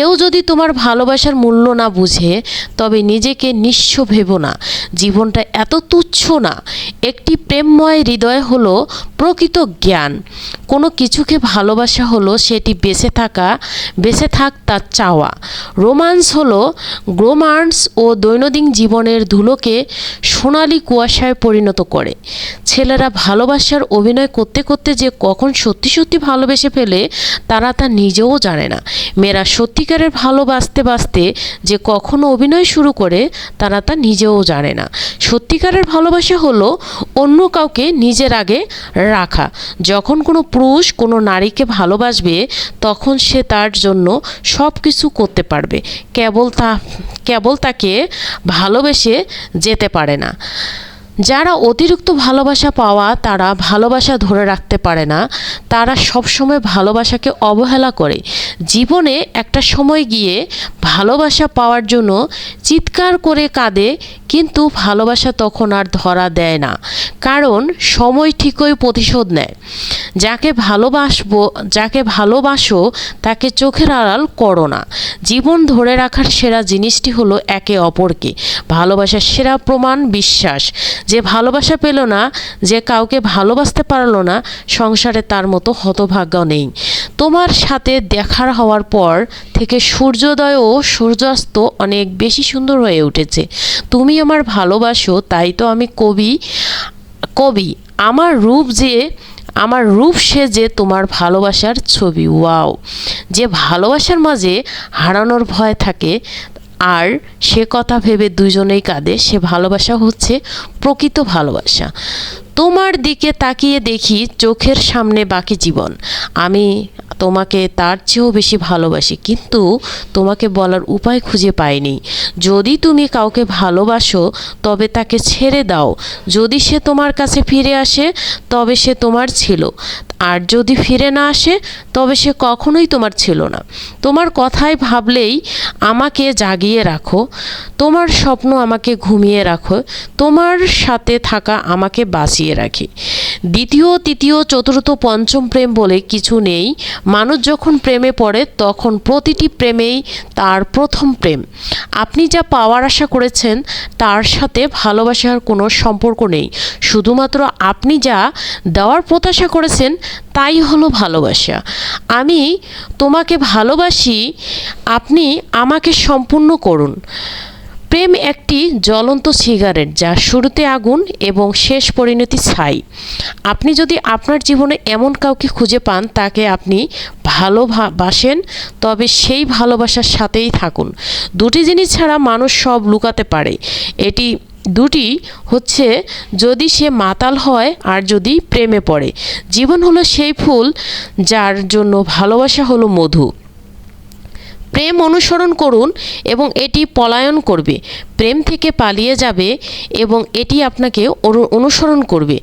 কেউ যদি তোমার ভালোবাসার মূল্য না বুঝে তবে নিজেকে নিঃস্ব ভেবো না। জীবনটা এত তুচ্ছ না। একটি প্রেমময় হৃদয় হলো প্রকৃত জ্ঞান। কোনো কিছুকে ভালোবাসা হলো সেটি বেঁচে থাক তার চাওয়া। রোমান্স ও দৈনন্দিন জীবনের ধুলোকে সোনালি কুয়াশায় পরিণত করে। ছেলেরা ভালোবাসার অভিনয় করতে করতে যে কখন সত্যি সত্যি ভালোবেসে ফেলে তারা তা নিজেও জানে না। মেয়েরা সত্যিকারের ভালোবাসতে যে কখনো অভিনয় শুরু করে তারা তা নিজেও জানে না। সত্যিকারের ভালোবাসা হলো অন্য কাউকে নিজের আগে রাখা। যখন কোনো পুরুষ কোনো নারীকে ভালোবাসবে তখন সে তার জন্য সব কিছু করতে পারবে, কেবল তাকে ভালোবেসে যেতে পারে না। যারা অতিরিক্ত ভালোবাসা পাওয়া তারা ভালোবাসা ধরে রাখতে পারে না। তারা সবসময় ভালোবাসাকে অবহেলা করে। জীবনে একটা সময় গিয়ে ভালোবাসা পাওয়ার জন্য চিৎকার করে কাঁদে, কিন্তু ভালোবাসা তখন আর ধরা দেয় না, কারণ সময় ঠিকই প্রতিশোধ নেয়। যাকে ভালোবাসো তাকে চোখের আড়াল করো না। জীবন ধরে রাখার সেরা জিনিসটি হলো একে অপরকে। ভালোবাসার সেরা প্রমাণ বিশ্বাস। যে ভালোবাসা পেল না, যে কাউকে ভালোবাসতে পারলো না, সংসারে তার মতো হতভাগ্য নেই। তোমার সাথে দেখা হওয়ার পর থেকে সূর্যোদয় ও সূর্যাস্ত অনেক বেশি সুন্দর হয়ে উঠেছে। তুমি আমার ভালোবাসো, তাই তো আমি কবি। আমার রূপ সে যে তোমার ভালোবাসার ছবি। ওয়াও! যে ভালোবাসার মাঝে হারানোর ভয় থাকে আর সে কথা ভেবে দুজনেই কাঁদে, সে ভালোবাসা হচ্ছে প্রকৃত ভালোবাসা। তোমার দিকে তাকিয়ে দেখি চোখের সামনে বাকি জীবন। আমি তোমাকে তার চেয়েও বেশি ভালোবাসি, কিন্তু তোমাকে বলার উপায় খুঁজে পাইনি। যদি তুমি কাউকে ভালোবাসো তবে তাকে ছেড়ে দাও। যদি সে তোমার কাছে ফিরে আসে তবে সে তোমার ছিল, আর যদি ফিরে না আসে তবে সে কখনোই তোমার ছিল না। তোমার কথাই ভাবলেই আমাকে জাগিয়ে রাখো, তোমার স্বপ্ন আমাকে ঘুমিয়ে রাখো, তোমার সাথে থাকা আমাকে বাঁচিয়ে রাখে। দ্বিতীয়, তৃতীয়, চতুর্থ, পঞ্চম প্রেম বলে কিছু নেই। মানুষ যখন প্রেমে পড়ে তখন প্রতিটি প্রেমেই তার প্রথম প্রেম। আপনি যা পাওয়ার আশা করেছেন তার সাথে ভালোবাসার কোনো সম্পর্ক নেই। শুধুমাত্র আপনি যা দেওয়ার প্রত্যাশা করেছেন তাই হলো ভালোবাসা। আমি তোমাকে ভালোবাসি, আপনি আমাকে সম্পূর্ণ করুন। প্রেম একটি জ্বলন্ত সিগারেট, যার শুরুতে আগুন এবং শেষ পরিণতি ছাই। আপনি যদি আপনার জীবনে এমন কাউকে খুঁজে পান যাকে আপনি ভালোবাসেন, তবে সেই ভালোবাসার সাথেই থাকুন। দুটি জিনিস ছাড়া মানুষ সব লুকাতে পারে। এটি দুটি হচ্ছে যদি সে মাতাল হয় আর যদি প্রেমে পড়ে। জীবন হলো সেই ফুল যার জন্য ভালোবাসা হলো মধু। প্রেম অনুসরণ করুন এবং এটি পলায়ন করবে। প্রেম থেকে পালিয়ে যাবে এবং এটি আপনাকে অনুসরণ করবে।